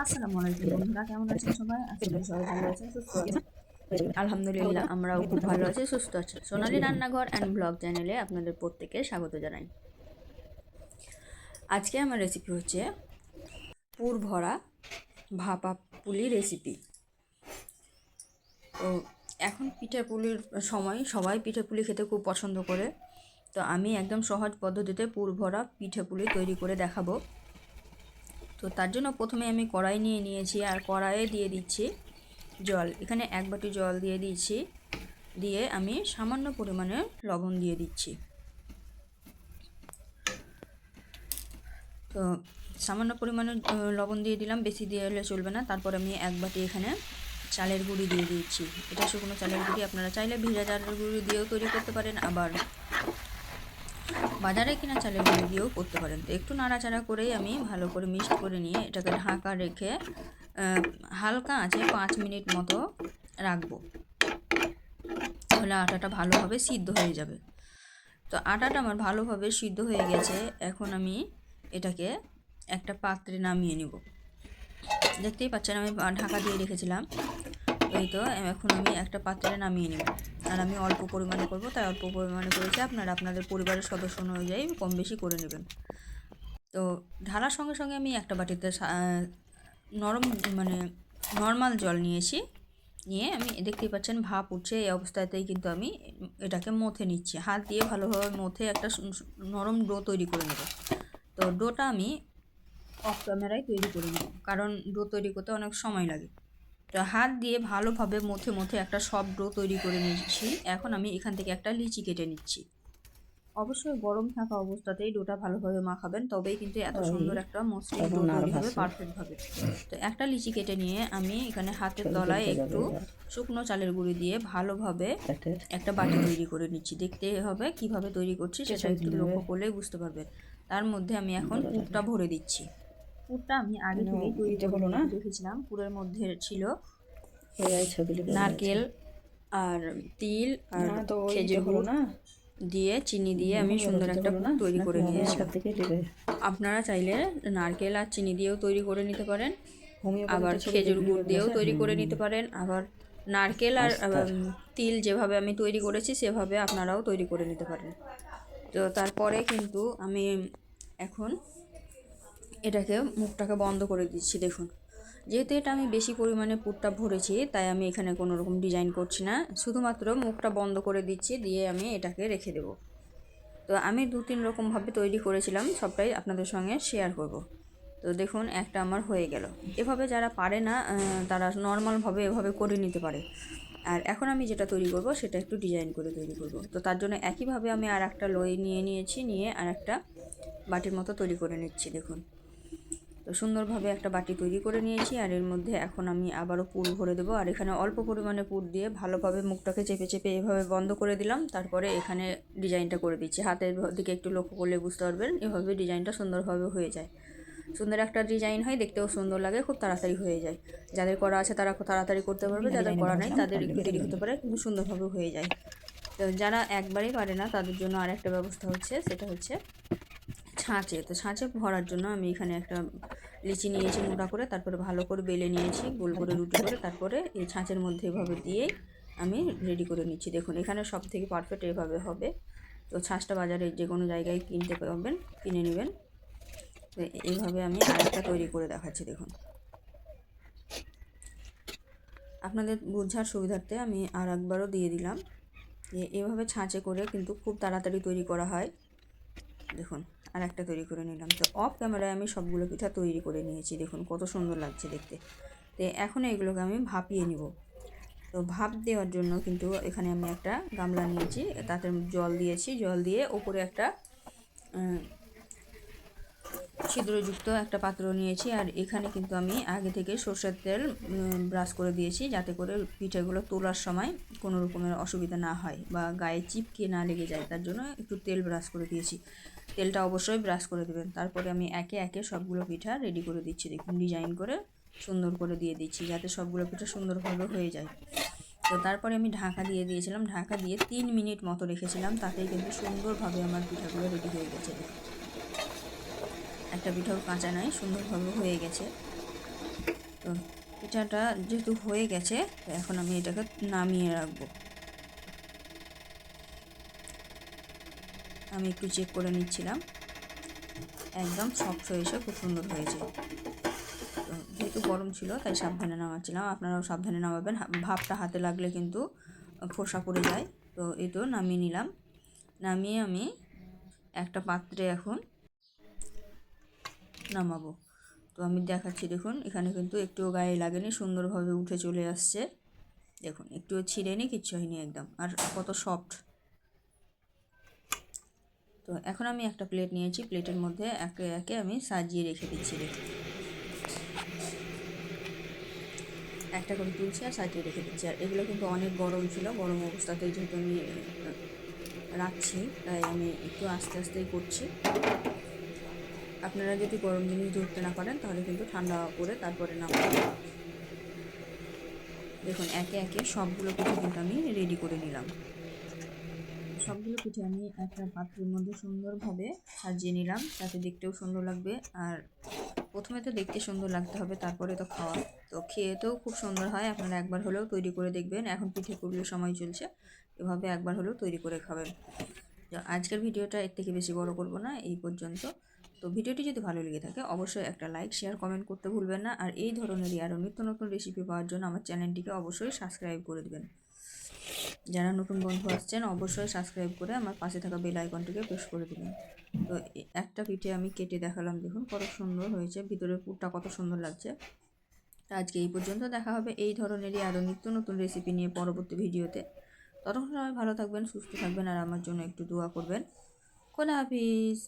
আসসালামু আলাইকুম বন্ধুরা, কেমন আছেন সবাই? আশা করি সবাই ভালো আছেন, সুস্থ আছেন। আলহামদুলিল্লাহ, আমরাও খুব ভালো আছি, সুস্থ আছি। সোনালী রান্নাঘর অ্যান্ড ব্লগ চ্যানেলে আপনাদের প্রত্যেককে স্বাগত জানাই। আজকে আমার রেসিপি হচ্ছে পুর ভরা ভাপা পুলি রেসিপি। তো এখন পিঠে পুলির সময়, সবাই পিঠে পুলি খেতে খুব পছন্দ করে। তো আমি একদম সহজ পদ্ধতিতে পুর ভরা পিঠে পুলি তৈরি করে দেখাবো। তো তার জন্য প্রথমে আমি কড়াই নিয়ে নিয়েছি, আর কড়াইয়ে দিয়ে দিচ্ছি জল। এখানে 1 বাটি জল দিয়ে দিচ্ছি, দিয়ে আমি সামান্য পরিমাণে লবণ দিয়ে দিচ্ছি। তো সামান্য পরিমাণে লবণ দিয়ে দিলাম, বেশি দিয়ে হলে চলবে না। তারপর আমি 1 বাটি এখানে চালের গুঁড়ি দিয়ে দিচ্ছি। এটা শুকনো চালের গুঁড়ি, আপনারা চাইলে ভিজা চালের গুঁড়ি দিয়েও তৈরি করতে পারেন, আবার বাজারে কিনা চালের গুঁড়ি দিয়েও করতে পারেন। তো একটু নাড়াচাড়া করেই আমি ভালো করে মিক্সড করে নিয়ে এটাকে ঢাকা রেখে হালকা আঁচে 5 মিনিট মতো রাখবো, তাহলে আটাটা ভালোভাবে সিদ্ধ হয়ে যাবে। তো আটাটা আমার ভালোভাবে সিদ্ধ হয়ে গেছে। এখন আমি এটাকে একটা পাত্রে নামিয়ে নিব। দেখতেই পাচ্ছেন আমি ঢাকা দিয়ে রেখেছিলাম, এই তো এখন আমি একটা পাত্রে নামিয়ে নেব। আর আমি অল্প পরিমাণে করব, তাই অল্প পরিমাণে করেছি। আপনারা আপনাদের পরিবারের সদস্য অনুযায়ী কম বেশি করে নেবেন। তো ঢালার সঙ্গে সঙ্গে আমি একটা বাটিতে নর্মাল জল নিয়েছি। নিয়ে আমি দেখতেই পাচ্ছেন ভাপ উঠছে, এই অবস্থাতেই কিন্তু আমি এটাকে মথে নিচ্ছি। হাত দিয়ে ভালোভাবে মথে একটা নরম ডো তৈরি করে নেব। তো ডোটা আমি অফ ক্যামেরায় তৈরি করে নেব, কারণ ডো তৈরি করতে অনেক সময় লাগে। তো হাত দিয়ে ভালোভাবে মথে মথে একটা সফট ডো তৈরি করে নিচ্ছি। এখন আমি এখান থেকে একটা লিচি কেটে নিচ্ছি। অবশ্যই গরম থাকা অবস্থাতেই ডোটা ভালোভাবে মাখাবেন, তবেই কিন্তু এত সুন্দর একটা মসৃণ ডো তৈরি হবে পারফেক্টভাবে। তো একটা লিচি কেটে নিয়ে আমি এখানে হাতের তলায় একটু শুকনো চালের গুঁড়ি দিয়ে ভালোভাবে একটা বাটি তৈরি করে নিচ্ছি। দেখতে হবে কিভাবে তৈরি করছি, সেটা একটু লক্ষ্য করলেই বুঝতে পারবেন। তার মধ্যে আমি এখন পুরটা ভরে দিচ্ছি। পুরটা আমি আগে থেকেই তৈরি করে রেখেছিলাম। পুরের মধ্যে ছিল নারকেল আর তিল আর খেজুর গুড় দিয়ে চিনি দিয়ে আমি সুন্দর একটা পুর তৈরি করে নিয়েছিলাম। আপনারা চাইলে নারকেল আর চিনি দিয়েও তৈরি করে নিতে পারেন, আবার খেজুর গুড় দিয়েও তৈরি করে নিতে পারেন, আবার নারকেল আর তিল যেভাবে আমি তৈরি করেছি সেভাবে আপনারাও তৈরি করে নিতে পারেন। তো তারপরে কিন্তু আমি এখন এটাকে মুখটাকে বন্ধ করে দিচ্ছি। দেখুন, যেহেতু এটা আমি বেশি পরিমাণে পুরটা ভরেছি, তাই আমি এখানে কোনো রকম ডিজাইন করছি না, শুধুমাত্র মুখটা বন্ধ করে দিচ্ছি, দিয়ে আমি এটাকে রেখে দেব। তো আমি 2-3 রকমভাবে তৈরি করেছিলাম, সবটাই আপনাদের সঙ্গে শেয়ার করব। তো দেখুন, একটা আমার হয়ে গেল। এভাবে যারা পারে না তারা নর্মালভাবে এভাবে করে নিতে পারে। আর এখন আমি যেটা তৈরি করব সেটা একটু ডিজাইন করে তৈরি করব। তো তার জন্য একইভাবে আমি আর একটা লই নিয়ে আর একটা বাটির মতো তৈরি করে নিচ্ছি। দেখুন, তো সুন্দরভাবে একটা বাটি তৈরি করে নিয়েছি, আর এর মধ্যে এখন আমি আবারও পুর ভরে দেবো। আর এখানে অল্প পরিমাণে পুর দিয়ে ভালোভাবে মুখটাকে চেপে চেপে এভাবে বন্ধ করে দিলাম। তারপরে এখানে ডিজাইনটা করে দিচ্ছি। হাতের দিকে একটু লক্ষ্য করলে বুঝতে পারবেন, এভাবে ডিজাইনটা সুন্দরভাবে হয়ে যায়। সুন্দর একটা ডিজাইন হয়, দেখতেও সুন্দর লাগে, খুব তাড়াতাড়ি হয়ে যায়। যাদের করা আছে তারা খুব তাড়াতাড়ি করতে পারবে, যাদের করা নাই তাদের একটু দেরি হতে পারে, কিন্তু সুন্দরভাবে হয়ে যায়। তো যারা একবারেই পারে না তাদের জন্য আর একটা ব্যবস্থা হচ্ছে, সেটা হচ্ছে ছাঁচে। তো ছাঁচে ভরার জন্য আমি এখানে একটা লিচি নিয়েছি মোটা করে, তারপরে ভালো করে বেলে নিয়েছি গোল করে রুটি করে, তারপরে এই ছাঁচের মধ্যে এভাবে দিয়ে আমি রেডি করে নিচ্ছি। দেখুন, এখানে সব থেকে পারফেক্ট এভাবে হবে। তো ছাঁচটা বাজারে যে কোনো জায়গায় কিনতে পারবেন, কিনে নেবেন। তো এইভাবে আমি আরেকটা তৈরি করে দেখাচ্ছি। দেখুন, আপনাদের বোঝার সুবিধার্থে আমি আর একবারও দিয়ে দিলাম। এভাবে ছাঁচে করে কিন্তু খুব তাড়াতাড়ি তৈরি করা হয়। দেখুন, আর একটা তৈরি করে নিলাম। তো অফ ক্যামেরায় আমি সবগুলো পিঠা তৈরি করে নিয়েছি। দেখুন কত সুন্দর লাগছে দেখতে। তো এখন এগুলোকে আমি ভাপিয়ে নিব। তো ভাপ দেওয়ার জন্য কিন্তু এখানে আমি একটা গামলা নিয়েছি, তাতে জল দিয়েছি। জল দিয়ে ওপরে একটা ছিদ্রযুক্ত একটা পাত্র নিয়েছি, আর এখানে কিন্তু আমি আগে থেকে সরষের তেল ব্রাশ করে দিয়েছি, যাতে করে পিঠেগুলো তোলার সময় কোনো রকমের অসুবিধা না হয় বা গায়ে চিপকে না লেগে যায়। তার জন্য একটু তেল ব্রাশ করে দিয়েছি। তেলটা অবশ্যই ব্রাশ করে দেবেন। তারপরে আমি একে একে সবগুলো পিঠা রেডি করে দিচ্ছি। দেখুন, ডিজাইন করে সুন্দর করে দিয়ে দিচ্ছি, যাতে সবগুলো পিঠা সুন্দরভাবে হয়ে যায়। তো তারপরে আমি ঢাকা দিয়ে দিয়েছিলাম, ঢাকা দিয়ে 3 মিনিট মতো রেখেছিলাম, তাতেই কিন্তু সুন্দরভাবে আমার পিঠাগুলো রেডি হয়ে গেছে। একটা পিঠাও কাঁচা নাই, সুন্দরভাবে হয়ে গেছে। তো পিঠাটা যেহেতু হয়ে গেছে, তো এখন আমি এটাকে নামিয়ে রাখবো। আমি একটু চেক করে নিচ্ছিলাম, একদম সফট হয়েছে, খুব সুন্দর হয়েছে। তো যেহেতু গরম ছিল তাই সাবধানে নামাচ্ছিলাম, আপনারাও সাবধানে নামাবেন, ভাপটা হাতে লাগলে কিন্তু ফোসা পড়ে যায়। তো এই তো নামিয়ে নিলাম। নামিয়ে আমি একটা পাত্রে এখন নামাবো। তো আমি দেখাচ্ছি, দেখুন এখানে কিন্তু একটুও গায়ে লাগেনি, সুন্দরভাবে উঠে চলে আসছে। দেখুন একটুও ছিঁড়েনি, কিচ্ছু হয়নি, একদম। আর কত সফট। তো এখন আমি একটা প্লেট নিয়েছি, প্লেটের মধ্যে একে একে আমি সাজিয়ে রেখে দিচ্ছি। দেখুন একটা করে তুলছি আর সাজিয়ে রেখে দিচ্ছি। আর এগুলো কিন্তু অনেক গরম ছিল, গরম অবস্থাতেই যেহেতু আমি রাখছি, তাই আমি একটু আস্তে আস্তেই করছি। আপনারা যদি গরম জিনিস ধরতে না পারেন তাহলে কিন্তু ঠান্ডা করে তারপরে নামাবেন। দেখুন একে একে সবগুলো পিঠে কিন্তু আমি রেডি করে নিলাম। সবগুলো পিঠে আমি একটা পাত্রের মধ্যে সুন্দরভাবে সাজিয়ে নিলাম, যাতে দেখতেও সুন্দর লাগবে। আর প্রথমে তো দেখতে সুন্দর লাগতে হবে, তারপরে তো খাওয়া, তো খেয়েতেও খুব সুন্দর হয়। আপনারা একবার হলেও তৈরি করে দেখবেন, এখন পিঠে পুলির সময় চলছে, এভাবে একবার হলেও তৈরি করে খাবেন। আজকের ভিডিওটা এর থেকে বেশি বড় করব না, এই পর্যন্ত। তো ভিডিওটি যদি ভালো লেগে থাকে অবশ্যই একটা লাইক, শেয়ার, কমেন্ট করতে ভুলবেন না। আর এই ধরনেরই আরও নিত্য নতুন রেসিপি পাওয়ার জন্য আমার চ্যানেলটিকে অবশ্যই সাবস্ক্রাইব করে দেবেন। যারা নতুন বন্ধু আসছেন অবশ্যই সাবস্ক্রাইব করে আমার পাশে থাকা বেল আইকনটিকে প্রেস করে দেবেন। তো একটা পিঠে আমি কেটে দেখালাম, দেখুন কত সুন্দর হয়েছে, ভিতরের পুরটা কত সুন্দর লাগছে। তো আজকে এই পর্যন্ত, দেখা হবে এই ধরনেরই আরও নিত্য নতুন রেসিপি নিয়ে পরবর্তী ভিডিওতে। ততক্ষণ সবাই ভালো থাকবেন, সুস্থ থাকবেন, আর আমার জন্য একটু দোয়া করবেন। খোদা হাফিজ।